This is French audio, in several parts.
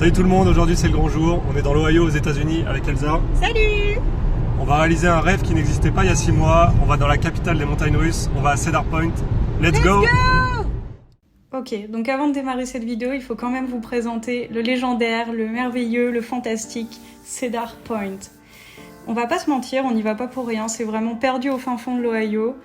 Salut tout le monde, aujourd'hui c'est le grand jour, on est dans l'Ohio aux États-Unis avec Elsa. Salut! On va réaliser un rêve qui n'existait pas il y a 6 mois, on va dans la capitale des montagnes russes, on va à Cedar Point. Let's go! Ok, donc avant de démarrer cette vidéo, il faut quand même vous présenter le légendaire, le merveilleux, le fantastique Cedar Point. On va pas se mentir, on n'y va pas pour rien, c'est vraiment perdu au fin fond de l'Ohio,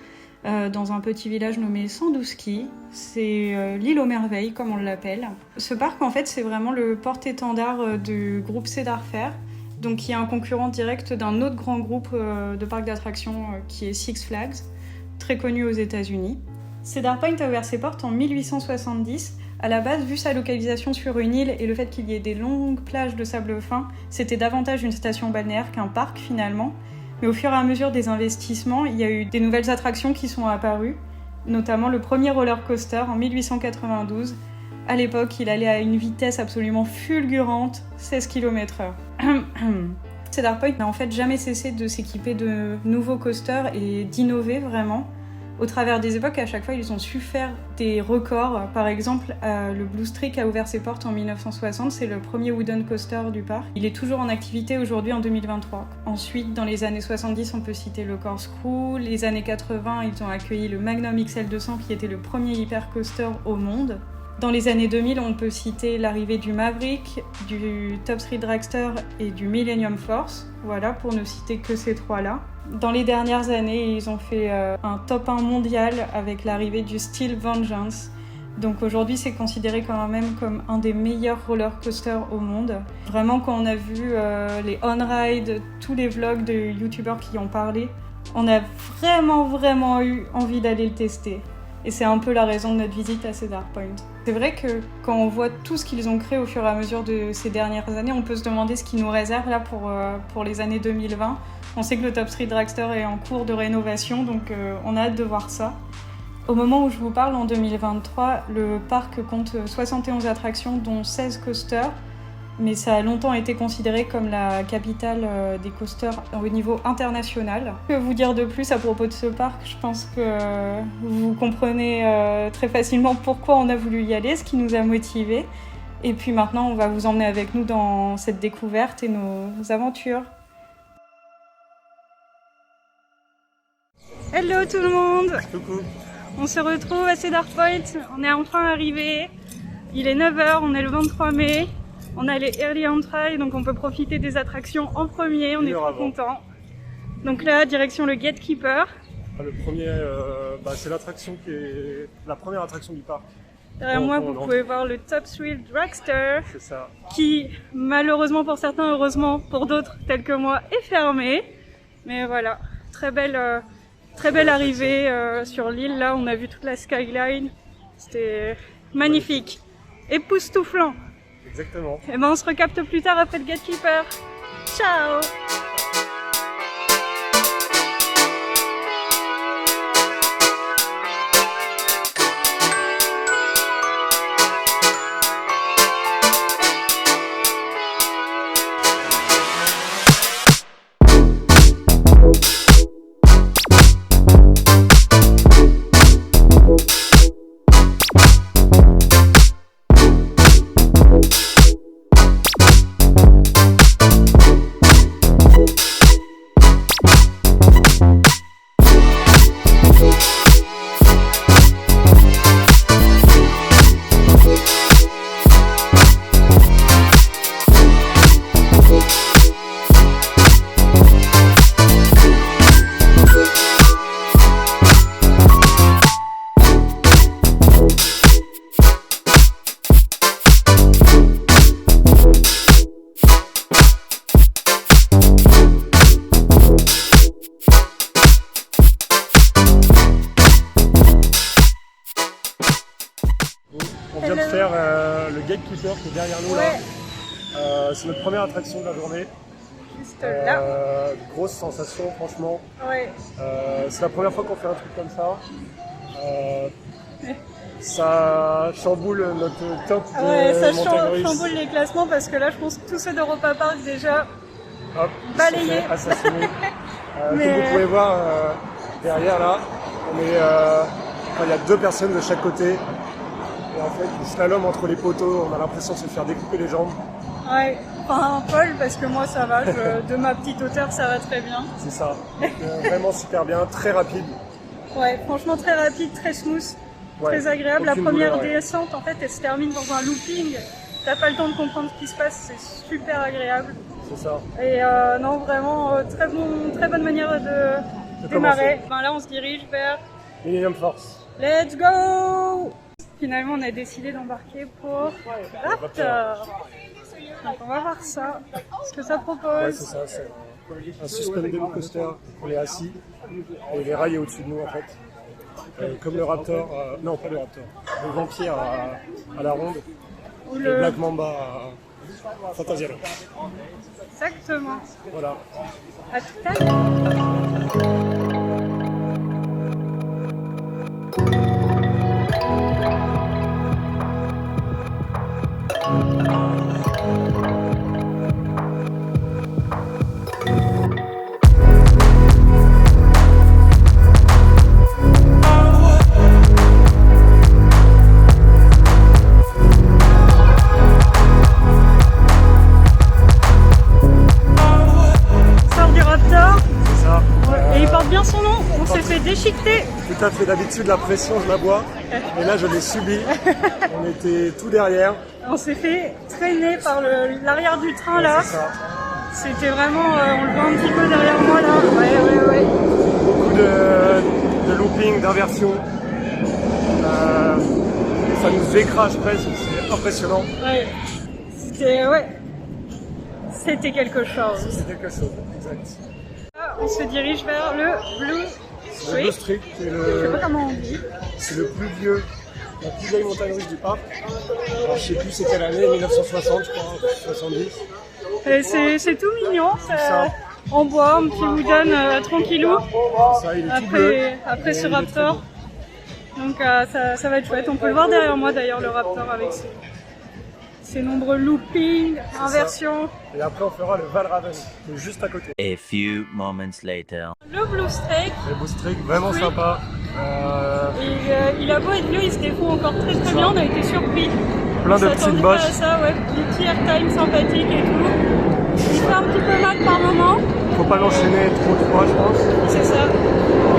dans un petit village nommé Sandusky. C'est l'île aux merveilles, comme on l'appelle. Ce parc, en fait, c'est vraiment le porte-étendard du groupe Cedar Fair, donc qui est un concurrent direct d'un autre grand groupe de parcs d'attractions qui est Six Flags, très connu aux États-Unis. Cedar Point a ouvert ses portes en 1870. À la base, vu sa localisation sur une île et le fait qu'il y ait des longues plages de sable fin, c'était davantage une station balnéaire qu'un parc finalement. Mais au fur et à mesure des investissements, il y a eu des nouvelles attractions qui sont apparues, notamment le premier roller coaster en 1892. À l'époque, il allait à une vitesse absolument fulgurante, 16 km/h. Cedar Point n'a en fait jamais cessé de s'équiper de nouveaux coasters et d'innover vraiment. Au travers des époques, à chaque fois, ils ont su faire des records. Par exemple, le Blue Streak a ouvert ses portes en 1960. C'est le premier wooden coaster du parc. Il est toujours en activité aujourd'hui en 2023. Ensuite, dans les années 70, on peut citer le Corkscrew. Les années 80, ils ont accueilli le Magnum XL200 qui était le premier hyper coaster au monde. Dans les années 2000, on peut citer l'arrivée du Maverick, du Top Thrill Dragster et du Millennium Force. Voilà, pour ne citer que ces trois-là. Dans les dernières années, ils ont fait un top 1 mondial avec l'arrivée du Steel Vengeance. Donc aujourd'hui, c'est considéré quand même comme un des meilleurs roller coasters au monde. Vraiment, quand on a vu les on-ride, tous les vlogs de youtubeurs qui ont parlé, on a vraiment eu envie d'aller le tester. Et c'est un peu la raison de notre visite à Cedar Point. C'est vrai que quand on voit tout ce qu'ils ont créé au fur et à mesure de ces dernières années, on peut se demander ce qu'ils nous réservent là pour les années 2020. On sait que le Top Thrill Dragster est en cours de rénovation, donc on a hâte de voir ça. Au moment où je vous parle, en 2023, le parc compte 71 attractions, dont 16 coasters. Mais ça a longtemps été considéré comme la capitale des coasters au niveau international. Que vous dire de plus à propos de ce parc? Je pense que vous comprenez très facilement pourquoi on a voulu y aller, ce qui nous a motivés. Et puis maintenant, on va vous emmener avec nous dans cette découverte et nos aventures. Hello tout le monde! Coucou. On se retrouve à Cedar Point, on est enfin arrivé. Il est 9h, on est le 23 mai. On a les Early Entry, donc on peut profiter des attractions en premier, on est trop contents. Donc là, direction le Gatekeeper. Le premier, c'est l'attraction qui est la première attraction du parc. Derrière moi, vous pouvez voir le Top Thrill Dragster, c'est ça. Qui, malheureusement pour certains, heureusement pour d'autres, tels que moi, est fermé. Mais voilà, très belle arrivée sur l'île. Là, on a vu toute la skyline. C'était magnifique, époustouflant. Exactement. Et ben on se recapte plus tard après le Gatekeeper. Ciao! On vient de faire le Gatekeeper qui est derrière nous là. C'est notre première attraction de la journée. Juste là. Grosse sensation franchement. Ouais. C'est la première fois qu'on fait un truc comme ça. Ça chamboule notre top de ça Montagnes chamboule les classements parce que là je pense que tous ceux d'Europa Park déjà balayés. Assassinés. Comme vous pouvez voir derrière là, il y a 2 personnes de chaque côté. Et en fait, le slalom entre les poteaux, on a l'impression de se faire découper les jambes. Ouais, enfin Paul, parce que moi ça va, de ma petite hauteur ça va très bien. C'est ça. Vraiment super bien, très rapide. Ouais, franchement très rapide, très smooth, Ouais, très agréable. La aucune première douleur, ouais. descente, en fait, elle se termine dans un looping. T'as pas le temps de comprendre ce qui se passe, c'est super agréable. C'est ça. Et non, vraiment, très bonne manière de démarrer. Ben là, on se dirige vers Millennium Force. Let's go! Finalement, on a décidé d'embarquer pour Raptor. Donc, on va voir ça, ce que ça propose. Ouais, c'est ça. C'est un suspended coaster. On est assis et les rails est au-dessus de nous en fait. Comme le Raptor, non pas le Raptor, le Vampire à la ronde Ou et le- Black Mamba à Fantasyland. Exactement. Voilà. À tout à l'heure. Sort du Raptor. C'est ça. Et il porte bien son nom, on s'est fait déchiqueter. Tout à fait, d'habitude la pression je la bois, et là je l'ai subie. On était tout derrière. On s'est fait traîner par l'arrière du train là. C'est ça. C'était vraiment, on le voit un petit peu derrière moi là. Ouais. Beaucoup de looping, d'inversion. Ça nous écrase presque, c'est impressionnant. Ouais. C'était quelque chose. C'est quelque chose, exact. Là, on se dirige vers le Blue Le Blue Streak. Streak, Je sais pas comment on dit. c'est le plus vieux, la plus vieille montagne russe du parc. Alors, je sais plus c'est quelle année, 1960 je crois, 70. Et c'est tout mignon, Ça. en bois, un petit wooden tranquillou. Ça, il est tout bleu. Après Et ce il est très Raptor. beau. Donc ça va être chouette. On peut le voir derrière moi d'ailleurs, le Raptor avec ses nombreux loopings, inversions. Et après on fera le Valravn, qui est juste à côté. A few moments later. Le Blue Streak, Le Blue Streak, vraiment Oui. sympa. il a beau être vieux, il se défend encore très bien. On a été surpris. Plein On de petites s'attendait pas à bosses. ça, ouais. Des petits airtime sympathiques et tout. Il fait un petit peu mal par moment, Faut pas l'enchaîner trop froid je pense. c'est ça.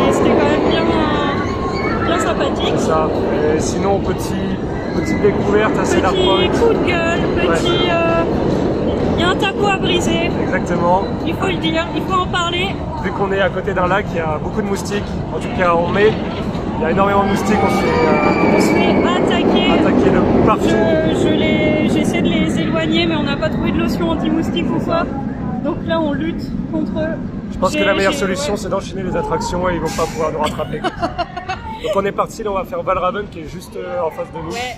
Et c'était quand même bien sympathique. C'est ça. Et sinon, petite découverte à Cedar Petit Point. coup de gueule, il y a un tabou à briser, Exactement. il faut le dire, il faut en parler. Vu qu'on est à côté d'un lac, il y a beaucoup de moustiques. En tout cas en mai, il y a énormément de moustiques. On se fait On se fait attaquer. attaquer de partout. J'ai essayé de les éloigner, mais on n'a pas trouvé de lotion anti-moustique ou quoi. Donc là, on lutte contre eux. Je pense que la meilleure solution, c'est d'enchaîner les attractions et ils vont pas pouvoir nous rattraper. Donc on est parti, là on va faire Valravn qui est juste en face de nous. Ouais,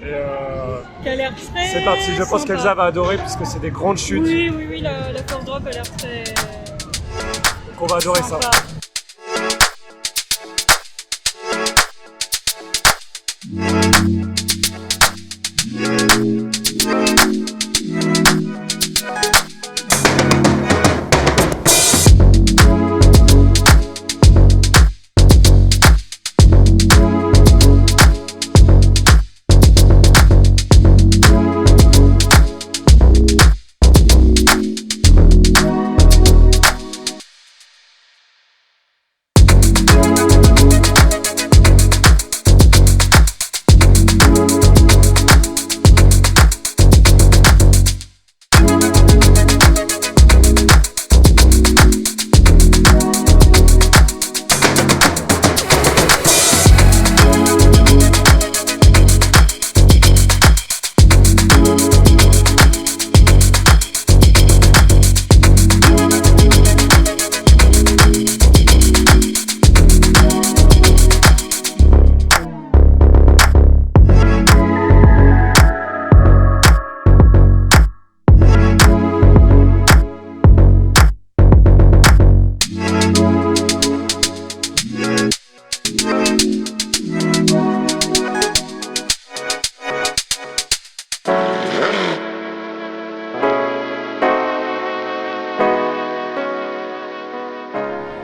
Et qui a l'air très c'est parti, je pense sympa. qu'Elsa va adorer puisque c'est des grandes chutes. Oui, la force drop a l'air très Donc on va adorer ça. sympa.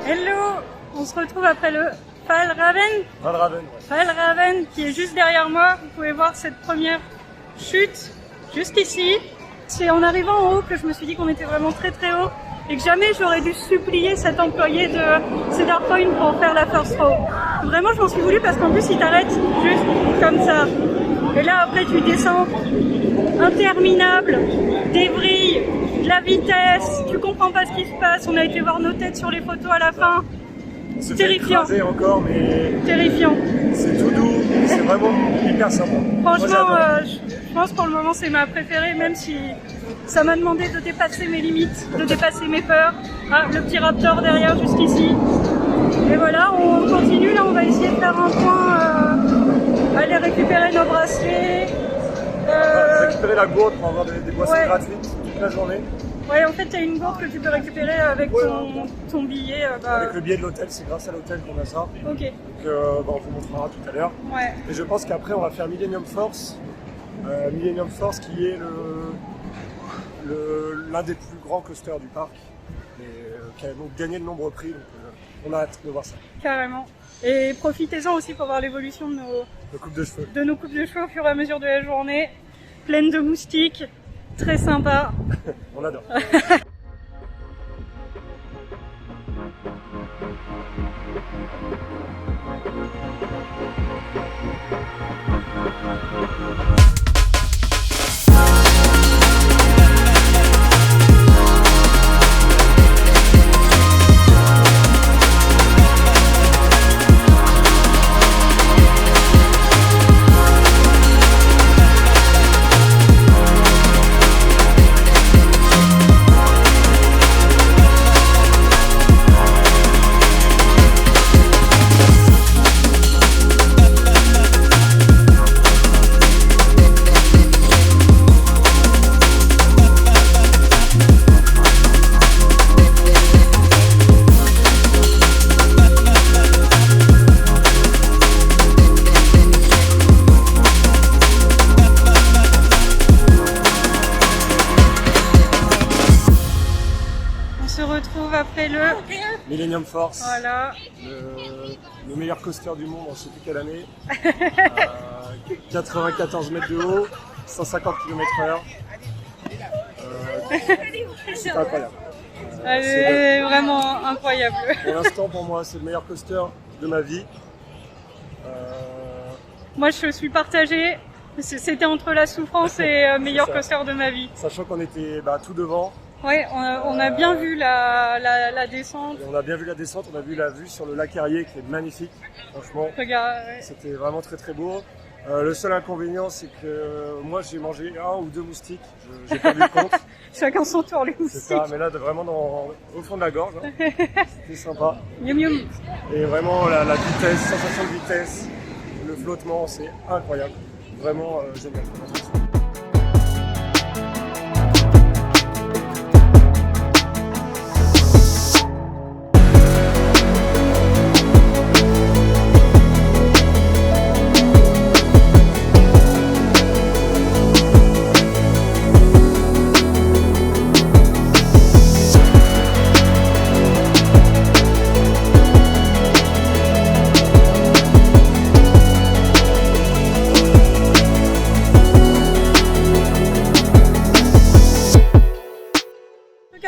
Hello, on se retrouve après le Valravn. Valravn, ouais. Valravn qui est juste derrière moi. Vous pouvez voir cette première chute juste ici. C'est en arrivant en haut que je me suis dit qu'on était vraiment très très haut et que jamais j'aurais dû supplier cet employé de Cedar Point pour faire la first row. Vraiment, je m'en suis voulu parce qu'en plus, il t'arrête juste comme ça. Et là, après, tu descends interminable, des vrilles, de la vitesse, tu comprends pas ce qui se passe. On a été voir nos têtes sur les photos à la fin. Se fait Terrifiant. écraser encore, mais Terrifiant. c'est tout doux, c'est vraiment hyper sympa. Moi, Franchement, j'adore. je pense pour le moment c'est ma préférée, même si ça m'a demandé de dépasser mes limites, de dépasser mes peurs. Ah, le petit Raptor derrière jusqu'ici. Et voilà, on continue, là on va essayer de faire un point, aller récupérer nos bracelets. Récupérer la gourde pour avoir des boissons Ouais. gratuites toute la journée. Ouais, en fait, il y a une bourse que tu peux récupérer avec ton billet. Avec le billet de l'hôtel, c'est grâce à l'hôtel qu'on a ça. Ok, Donc on vous montrera tout à l'heure. ouais. Et je pense qu'après on va faire Millennium Force. Millennium Force qui est l'un des plus grands coasters du parc. Et qui a donc gagné de nombreux prix. Donc on a hâte de voir ça. Carrément. Et profitez-en aussi pour voir l'évolution de Le coupe de cheveux. nos coupes de cheveux au fur et à mesure de la journée. Pleine de moustiques, très sympa. On adore. On se retrouve après le... Millennium Force. Voilà. Le meilleur coaster du monde en je sais plus quelle année. 94 mètres de haut, 150 km/h. C'est incroyable. Elle est vraiment incroyable. Pour l'instant, pour moi, c'est le meilleur coaster de ma vie. Moi, je suis partagée. C'était entre la souffrance et meilleur C'est ça. coaster de ma vie. Sachant qu'on était tout devant. Ouais, on a bien vu la descente. Et on a bien vu la descente, on a vu la vue sur le lac Erie qui est magnifique. Franchement, Regarde, c'était vraiment très très beau. Le seul inconvénient, c'est que moi j'ai mangé 1 ou 2 moustiques. J'ai perdu le compte. chacun son tour les C'est moustiques. ça, mais là vraiment au fond de la gorge. Hein. C'était sympa. Miam miam. Et vraiment la vitesse, sensation de vitesse, le flottement, c'est incroyable. Vraiment génial.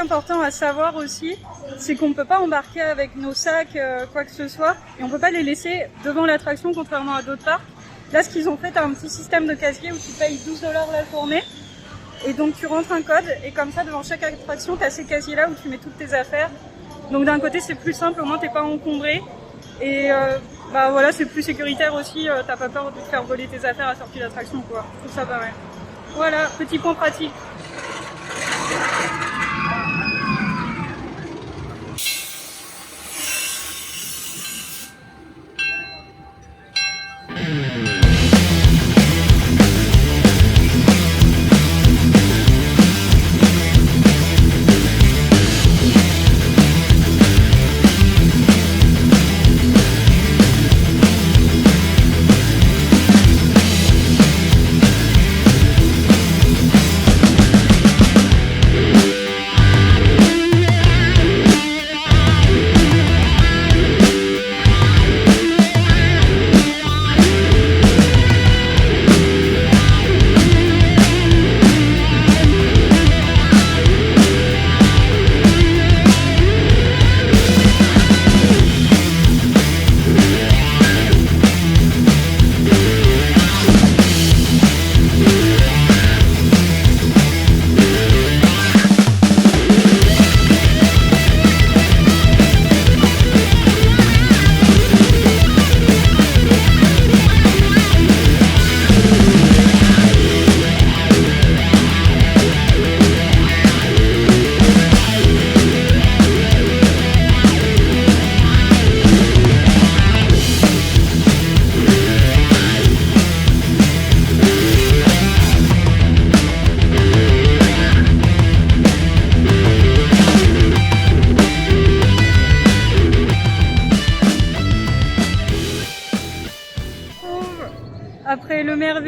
Important à savoir aussi, c'est qu'on ne peut pas embarquer avec nos sacs, quoi que ce soit, et on ne peut pas les laisser devant l'attraction, contrairement à d'autres parcs. Là, ce qu'ils ont fait, t'as un petit système de casier où tu payes 12 $ la journée, et donc tu rentres un code, et comme ça, devant chaque attraction, t'as ces casiers-là où tu mets toutes tes affaires. Donc d'un côté, c'est plus simple, au moins t'es pas encombré, et voilà, c'est plus sécuritaire aussi, t'as pas peur de te faire voler tes affaires à la sortie d'attraction, quoi. Je trouve ça pas mal. Voilà, petit point pratique.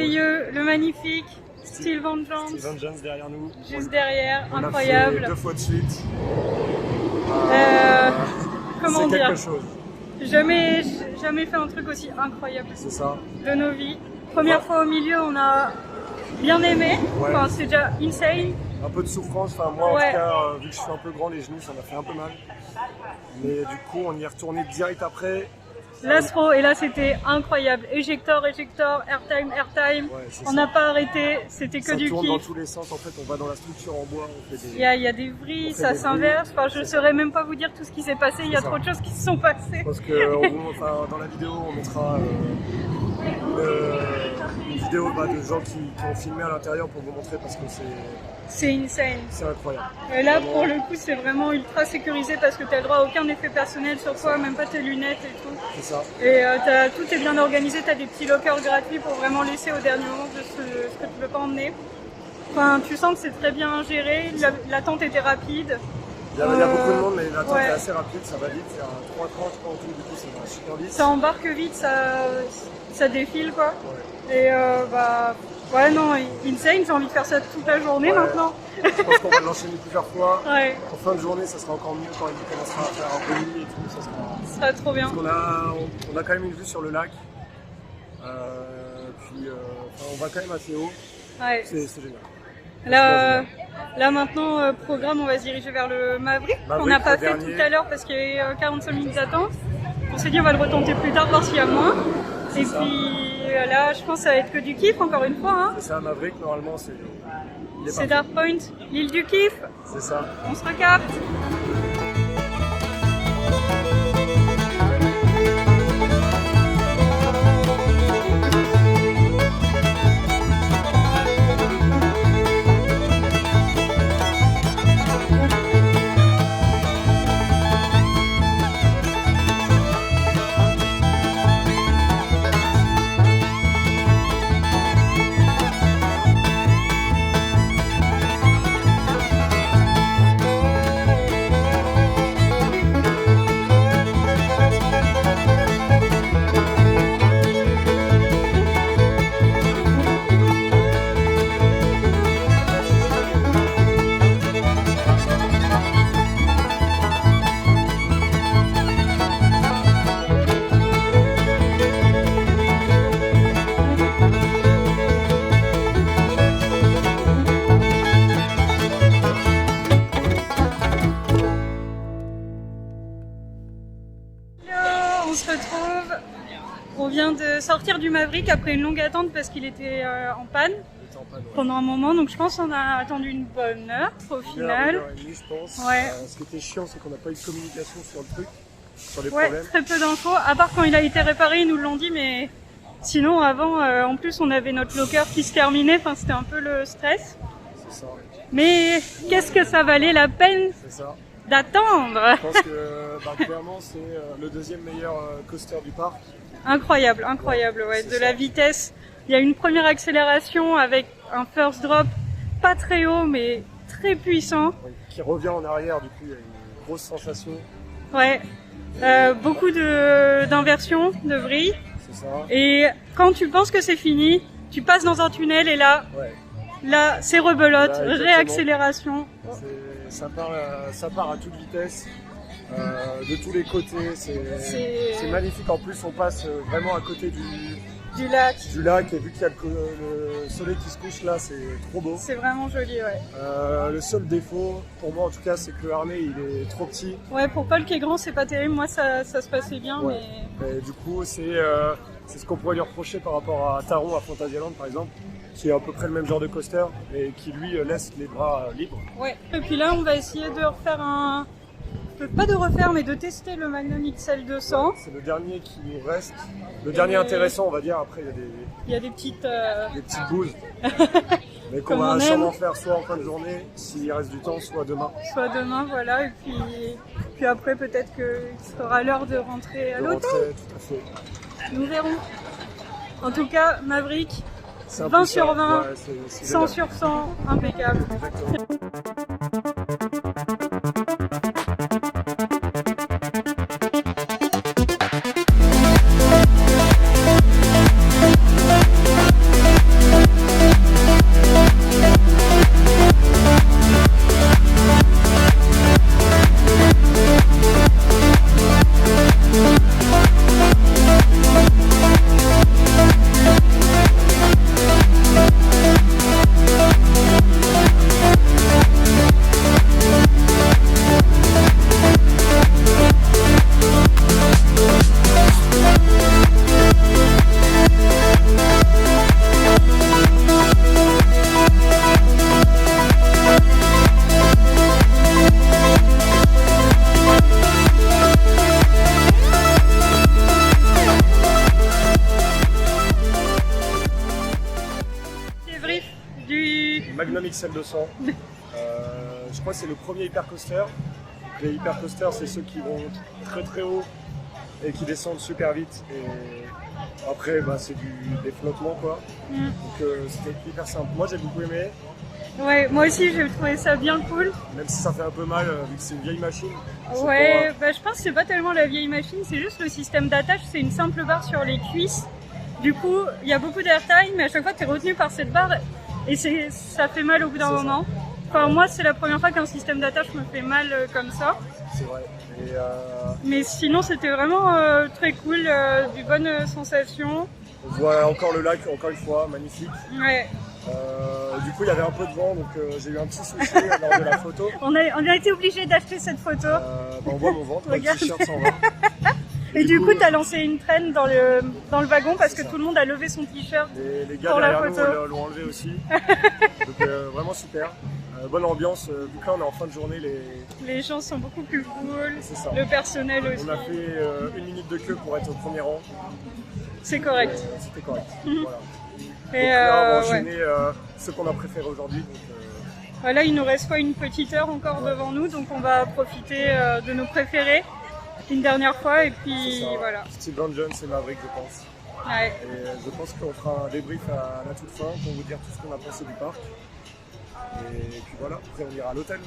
merveilleux, le magnifique Steel Vengeance. Steel Vengeance derrière nous. Juste derrière, on incroyable. a fait 2 fois de suite. Comment c'est dire, quelque chose. jamais fait un truc aussi incroyable C'est ça. de nos vies. Première fois au milieu, on a bien aimé. Ouais. Enfin, c'est déjà insane. Un peu de souffrance, enfin moi Ouais. en tout cas, vu que je suis un peu grand, les genoux ça m'a fait un peu mal. Mais du coup on y est retourné direct après. L'astro, et là c'était incroyable. Éjector, airtime. Ouais, c'est On ça. n'a pas arrêté, c'était que Ça du tourne dans kiff. tous les sens, en fait on va dans la structure en bois, on fait Il des... y a des vrilles, On fait ça des s'inverse. Enfin, je ne c'est saurais même pas vous dire tout ce qui s'est passé. Il y a C'est trop ça. de choses qui se sont passées. Parce que enfin, dans la vidéo on mettra une vidéo de gens qui ont filmé à l'intérieur pour vous montrer parce que C'est insane. c'est incroyable. Et là, Vraiment. pour le coup, c'est vraiment ultra sécurisé parce que tu as le droit à aucun effet personnel sur toi, même pas tes lunettes et tout. C'est ça. Et tout est bien organisé, tu as des petits lockers gratuits pour vraiment laisser au dernier moment de ce que tu veux pas emmener. Enfin, tu sens que c'est très bien géré, l'attente était rapide. Il y a beaucoup de monde mais l'attente ouais. est assez rapide, ça va vite, c'est un 3,30 je crois en tout, du coup ça va super vite. Ça embarque vite, ça défile quoi. Ouais. Et ouais non, insane, j'ai envie de faire ça toute la journée Ouais. maintenant. Je pense qu'on va l'enchaîner plusieurs fois. Ouais, En fin de journée, ça sera encore mieux quand il commencera à faire un peu nuit et tout. Ça sera... ce serait trop bien. Parce qu'on a quand même une vue sur le lac. On va quand même assez haut. Ouais. C'est génial. Là maintenant, programme, on va se diriger vers le Maverick, qu'on n'a Maverick, pas le fait dernier. tout à l'heure parce qu'il y avait 45 minutes d'attente. On s'est dit on va le retenter plus tard, voir s'il y a moins. Et ça. puis là, je pense que ça va être que du kiff encore une fois. Hein. C'est ça, Maverick, normalement, il est C'est parfait. Dark Point, l'île du kiff. C'est ça. On se recapte. On se retrouve. On vient de sortir du Maverick après une longue attente parce qu'il était en panne Il était en panne, ouais. pendant un moment. Donc je pense qu'on a attendu une bonne heure au final. Une heure et demie, je pense. Ouais. Ce qui était chiant, c'est qu'on n'a pas eu de communication sur le truc, sur les Ouais, problèmes. très peu d'infos. À part quand il a été réparé, ils nous l'ont dit, mais sinon avant, en plus on avait notre locker qui se terminait. Enfin, c'était un peu le stress. C'est ça. Mais qu'est-ce que ça valait la peine C'est ça. d'attendre? Je pense que clairement, c'est le deuxième meilleur coaster du parc. Incroyable, incroyable, ouais. C'est De ça. la vitesse. Il y a une première accélération avec un first drop pas très haut, mais très puissant. Qui revient en arrière, du coup, il y a une grosse sensation. Ouais. Beaucoup d'inversions, de vrille. C'est ça. Et quand tu penses que c'est fini, tu passes dans un tunnel et là, Ouais. c'est rebelote, Là, exactement. réaccélération. Ça part à toute vitesse, de tous les côtés. C'est magnifique. En plus, on passe vraiment à côté Du lac. du lac et vu qu'il y a le soleil qui se couche là, c'est trop beau. C'est vraiment joli, ouais. Le seul défaut, pour moi en tout cas, c'est que le harnais il est trop petit. Ouais, pour Paul qui est grand, c'est pas terrible. Moi, ça se passait bien, Ouais. mais Et du coup, c'est ce qu'on pourrait lui reprocher par rapport à Taron à Phantasialand par exemple, qui est à peu près le même genre de coaster et qui lui laisse les bras libres. ouais. Et puis là, on va essayer de refaire pas de refaire, mais de tester le Magnum XL 200. C'est le dernier qui nous reste. Le dernier intéressant, on va dire. Après, il y a Il y a des petites... des petites bouses. Mais qu'on Comme on va aime. sûrement faire soit en fin de journée, s'il reste du temps, soit demain. soit demain, voilà. Et puis après, peut-être qu'il sera l'heure de rentrer à De l'hôtel. rentrer, tout à fait. Nous verrons. En tout cas, Maverick, C'est un 20 peu sur ça. 20, Ouais, c'est 100 génial. sur 100, impeccable. Exactement. 200. Je crois que c'est le premier hypercoaster. Les hypercoasters, c'est ceux qui vont très très haut et qui descendent super vite. Et après, bah, c'est des flottements quoi. Donc c'était hyper simple. Moi j'ai beaucoup aimé. Ouais, moi aussi j'ai trouvé ça bien cool. Même si ça fait un peu mal vu que c'est une vieille machine. Ouais, bah, je pense que c'est pas tellement la vieille machine, c'est juste le système d'attache, c'est une simple barre sur les cuisses. Du coup, il y a beaucoup d'airtime, mais à chaque fois tu es retenu par cette barre et ça fait mal au bout d'un moment. Enfin, moi, c'est la première fois qu'un système d'attache me fait mal comme ça. C'est vrai. Et mais sinon, c'était vraiment très cool, des bonnes sensations. On voit encore le lac, encore une fois, magnifique. Ouais. Du coup, il y avait un peu de vent, donc j'ai eu un petit souci lors de la photo. On a été obligé d'acheter cette photo. On voit mon ventre, le t-shirt s'en va. Et du coup, tu as lancé une traîne dans le wagon parce que tout le monde a levé son t-shirt les gars pour la derrière photo. nous l'ont enlevé aussi. Donc vraiment super. Bonne ambiance. Du coup, là, on est en fin de journée. Les gens sont beaucoup plus cool. C'est ça. Le personnel aussi. On a fait 1 minute de queue pour être au premier rang. C'est correct. C'était correct. Voilà. Et donc là, on va enchaîner ce qu'on a préféré aujourd'hui. Voilà, il nous reste quoi, une petite heure encore devant nous, donc on va profiter de nos préférés une dernière fois et puis voilà. Steve Vengeance et Maverick, je pense. Ouais. Et je pense qu'on fera un débrief à la toute fin pour vous dire tout ce qu'on a pensé du parc. Et puis voilà, après on ira à l'hôtel.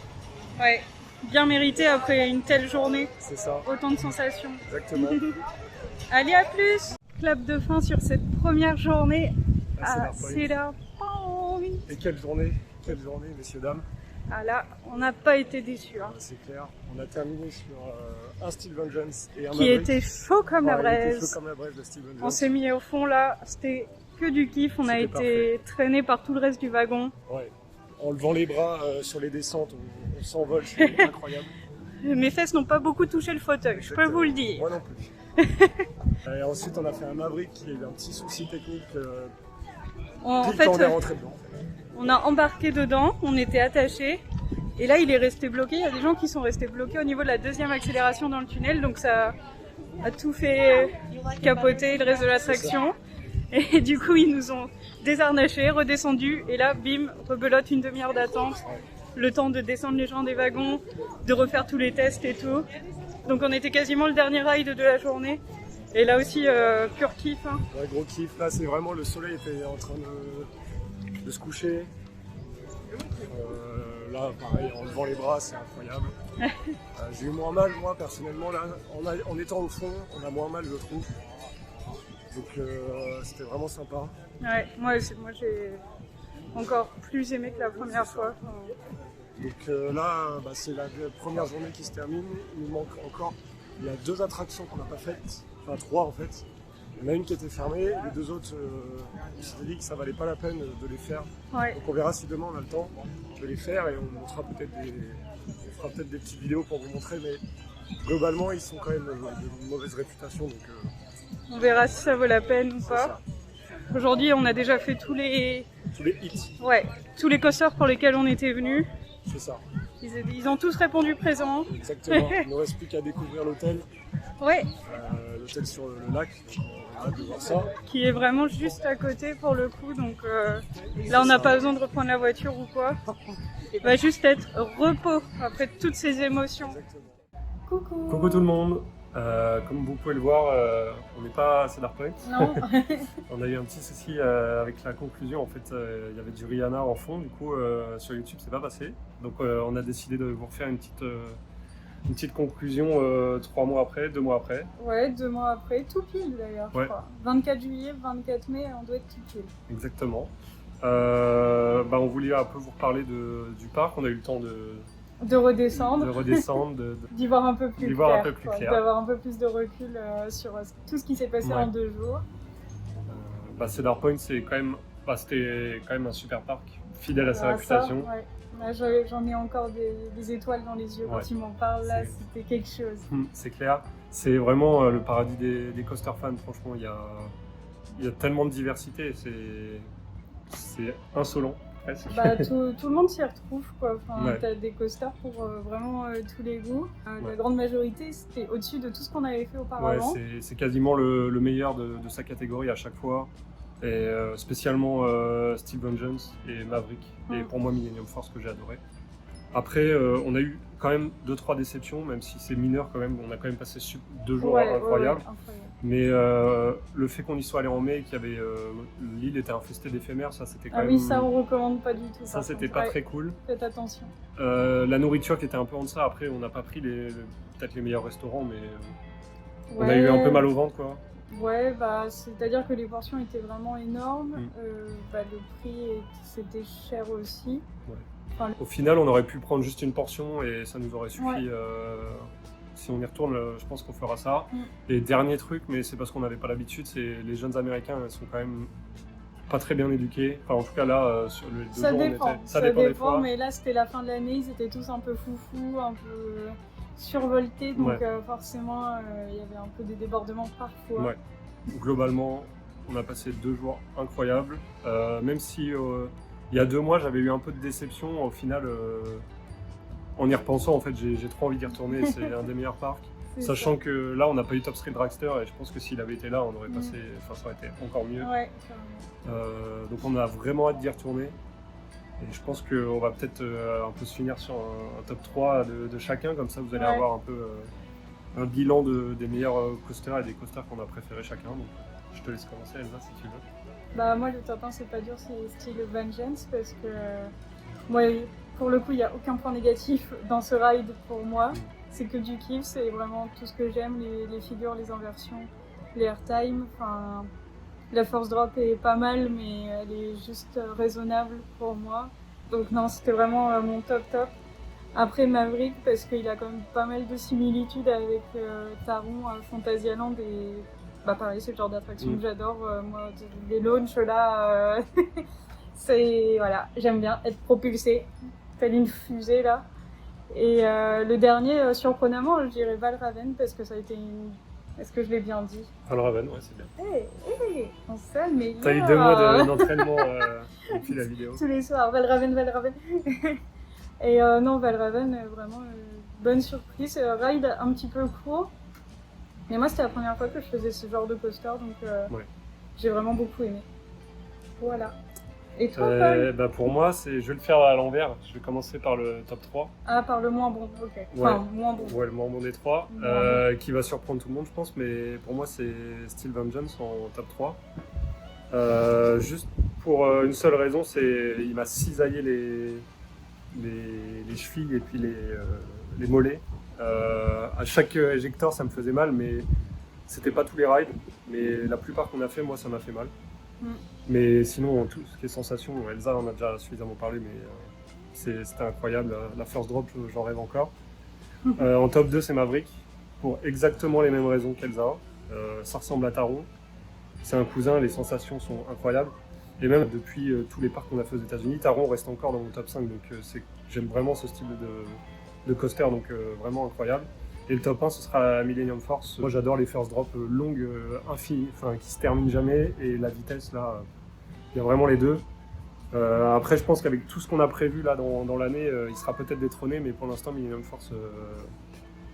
Ouais, bien mérité après une telle journée. C'est ça. Autant de sensations. Exactement. Allez, à plus. Clap de fin sur cette première journée à Cedar Point. Et quelle journée, messieurs, dames. Ah là, on n'a pas été déçus. Hein. C'est clair. On a terminé sur un Steve Vengeance et un qui Maverick. était chaud comme la braise. Chaud comme la braise de Steve Vengeance. On s'est mis au fond là, c'était que du kiff. On a été traîné par tout le reste du wagon. Ouais. En levant les bras sur les descentes, on s'envole, c'est incroyable. Mes fesses n'ont pas beaucoup touché le fauteuil, je peux vous le dire. Moi non plus. Et ensuite, on a fait un Maverick qui a eu un petit souci technique. En fait, on est rentré dedans. On a embarqué dedans, on était attachés. Et là, il est resté bloqué. Il y a des gens qui sont restés bloqués au niveau de la deuxième accélération dans le tunnel. Donc ça a tout fait capoter le reste de l'attraction. Et du coup, ils nous ont désharnachés, redescendus. Et là, bim, rebelote, une demi-heure d'attente. Le temps de descendre les gens des wagons, de refaire tous les tests et tout. Donc on était quasiment le dernier ride de la journée. Et là aussi, pur kiff. Hein. Ouais, gros kiff. Là, c'est vraiment le soleil était en train de se coucher. Là, pareil, en levant les bras, c'est incroyable. J'ai eu moins mal, moi, personnellement. Là, en étant au fond, on a moins mal, je trouve. Donc, c'était vraiment sympa. Ouais, moi j'ai encore plus aimé que la première fois. Donc là, c'est la première journée qui se termine. Il nous manque encore. Il y a 2 attractions qu'on n'a pas faites. Enfin, 3 en fait. Il y en a une qui était fermée. Les 2 autres, on s'était dit que ça valait pas la peine de les faire. Ouais. Donc on verra si demain on a le temps de les faire et on fera peut-être des petites vidéos pour vous montrer. Mais globalement, ils sont quand même de mauvaise réputation. Donc, on verra si ça vaut la peine ou pas. Aujourd'hui, on a déjà fait tous les hits. Ouais, tous les coasters pour lesquels on était venus. C'est ça. Ils ont tous répondu présent. Exactement. Il ne reste plus qu'à découvrir l'hôtel. Ouais. L'hôtel sur le lac. On a hâte de voir ça. Qui est vraiment juste à côté pour le coup. Donc là, on n'a pas besoin de reprendre la voiture ou quoi. Il va juste être repos après toutes ces émotions. Exactement. Coucou. Coucou tout le monde. Comme vous pouvez le voir, on n'est pas à Cedar Point. Non. On a eu un petit souci avec la conclusion. En fait, il y avait du Rihanna en fond. Du coup, sur YouTube, c'est pas passé. Donc, on a décidé de vous refaire une petite conclusion 3 mois après, 2 mois après. Ouais, 2 mois après, tout pile d'ailleurs, ouais. Je crois. 24 juillet, 24 mai, on doit être tout pile. Exactement. On voulait un peu vous reparler du parc. On a eu le temps de redescendre, d'y voir un peu plus clair, d'avoir un peu plus de recul sur tout ce qui s'est passé en 2 jours. Cedar Point, c'était quand même un super parc, fidèle à sa réputation. Ouais. Là, j'en ai encore des étoiles dans les yeux quand il m'en parle, là c'était quelque chose. C'est clair, c'est vraiment le paradis des coaster fans, franchement, il y a tellement de diversité, c'est insolent. Tout le monde s'y retrouve quoi. Enfin, t'as des coasters pour vraiment tous les goûts. La grande majorité c'était au-dessus de tout ce qu'on avait fait auparavant. Ouais, c'est quasiment le meilleur de sa catégorie à chaque fois. Et spécialement Steel Vengeance et Maverick. Et pour moi, Millennium Force que j'ai adoré. Après, on a eu quand même 2-3 déceptions, même si c'est mineur quand même. On a quand même passé 2 jours incroyables. Mais le fait qu'on y soit allé en mai, qu'il y avait l'île était infestée d'éphémères, ça c'était quand même. Ah oui, ça on recommande pas du tout. Ça c'était pas très cool. Faites attention. La nourriture qui était un peu en deçà. Après, on n'a pas pris peut-être les meilleurs restaurants, mais on a eu un peu mal au ventre, quoi. Ouais, bah c'est-à-dire que les portions étaient vraiment énormes. Le prix c'était cher aussi. Ouais. Enfin, au final, on aurait pu prendre juste une portion et ça nous aurait suffi. Si on y retourne, je pense qu'on fera ça. Et dernier truc, mais c'est parce qu'on n'avait pas l'habitude, c'est les jeunes Américains, ils sont quand même pas très bien éduqués. Enfin, en tout cas là, sur les 2 jours, ça dépend des fois. Mais là, c'était la fin de l'année, ils étaient tous un peu foufous, un peu survoltés, donc forcément, il y avait un peu des débordements parfois. Ouais. Globalement, on a passé 2 jours incroyables, même si il y a 2 mois, j'avais eu un peu de déception. Au final, en y repensant, en fait, j'ai trop envie d'y retourner. C'est un des meilleurs parcs. Sachant que là, on n'a pas eu Top Thrill Dragster et je pense que s'il avait été là, on aurait passé, ça aurait été encore mieux. Ouais, donc on a vraiment hâte d'y retourner. Et je pense qu'on va peut-être un peu se finir sur un top 3 de chacun. Comme ça, vous allez avoir un peu un bilan des meilleurs coasters et des coasters qu'on a préférés chacun. Donc, je te laisse commencer, Elsa, si tu veux. Bah moi le top 1 c'est pas dur, c'est Steel Vengeance parce que moi pour le coup il n'y a aucun point négatif dans ce ride pour moi, c'est que du kiff, c'est vraiment tout ce que j'aime, les figures, les inversions, les airtime, enfin la force drop est pas mal mais elle est juste raisonnable pour moi, donc non c'était vraiment mon top. Après Maverick parce qu'il a quand même pas mal de similitudes avec Taron, Fantasyland et bah pareil, c'est le genre d'attraction que j'adore. Moi, les launchs là, c'est voilà, j'aime bien être propulsée, telle une fusée là. Et le dernier, surprenamment, je dirais Valravn parce que ça a été une. Est-ce que je l'ai bien dit? Valravn, ouais, c'est bien. On s'améliore. T'as eu 2 mois d'entraînement depuis la vidéo. Tous les soirs, Valravn. Et non, Valravn, vraiment bonne surprise. Ride un petit peu court. Mais moi, c'était la première fois que je faisais ce genre de coaster, donc j'ai vraiment beaucoup aimé. Voilà. Et toi, Paul? Bah pour moi, je vais le faire à l'envers. Je vais commencer par le top 3. Ah, par le moins bon, ok. Enfin, moins bon. Ouais, le moins bon des 3, qui va surprendre tout le monde, je pense. Mais pour moi, c'est Steel Vengeance en top 3. Juste pour une seule raison, c'est il m'a cisaillé les chevilles et puis les mollets. À chaque éjecteur ça me faisait mal, mais c'était pas tous les rides, mais la plupart qu'on a fait, moi ça m'a fait mal. Mais sinon, tout ce qui est sensation, Elsa en a déjà suffisamment parlé, mais c'était incroyable. La first drop, j'en rêve encore. En top 2, c'est Maverick, pour exactement les mêmes raisons qu'Elsa. Ça ressemble à Taron, c'est un cousin, les sensations sont incroyables. Et même depuis tous les parcs qu'on a fait aux États-Unis, Taron reste encore dans mon top 5, donc j'aime vraiment ce style de coaster, donc vraiment incroyable. Et le top 1, ce sera la Millennium Force. Moi j'adore les first drop longues, infinies, enfin qui se terminent jamais, et la vitesse là, il y a vraiment les deux. Après je pense qu'avec tout ce qu'on a prévu là dans l'année, il sera peut-être détrôné, mais pour l'instant Millennium Force,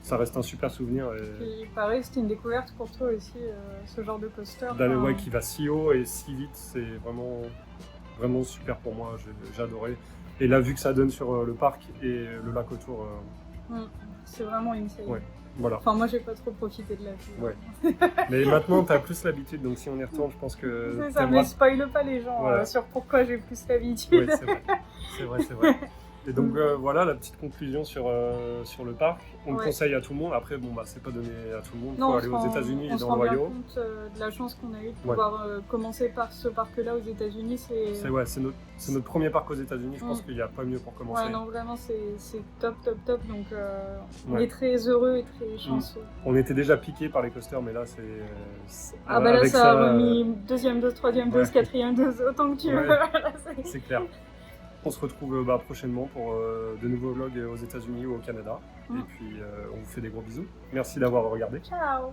ça reste un super souvenir. Et pareil, c'était une découverte pour toi aussi, ce genre de coaster. Ouais, qui va si haut et si vite, c'est vraiment super pour moi, j'ai adoré. Et là, vu que ça donne sur le parc et le lac autour. C'est vraiment insane. Ouais, voilà. Enfin, moi, j'ai pas trop profité de la vue. Ouais. Mais maintenant, t'as plus l'habitude, donc si on y retourne, je pense que. C'est ça, mais spoil pas les gens sur pourquoi j'ai plus l'habitude. Ouais, c'est vrai. Et donc voilà la petite conclusion sur le parc. On le conseille à tout le monde. Après, bon, bah, c'est pas donné à tout le monde. Il faut aller aux États-Unis et dans le Ohio. On se rend bien compte de la chance qu'on a eu de pouvoir commencer par ce parc-là aux États-Unis. C'est notre premier parc aux États-Unis. Je pense qu'il n'y a pas mieux pour commencer. Ouais, non, vraiment, c'est top. Donc, on est très heureux et très chanceux. On était déjà piqués par les coasters, mais là, Ah, bah là, ça a remis deuxième dose, troisième dose, quatrième dose, autant que tu veux. C'est clair. On se retrouve prochainement pour de nouveaux vlogs aux États-Unis ou au Canada. Et puis, on vous fait des gros bisous. Merci d'avoir regardé. Ciao!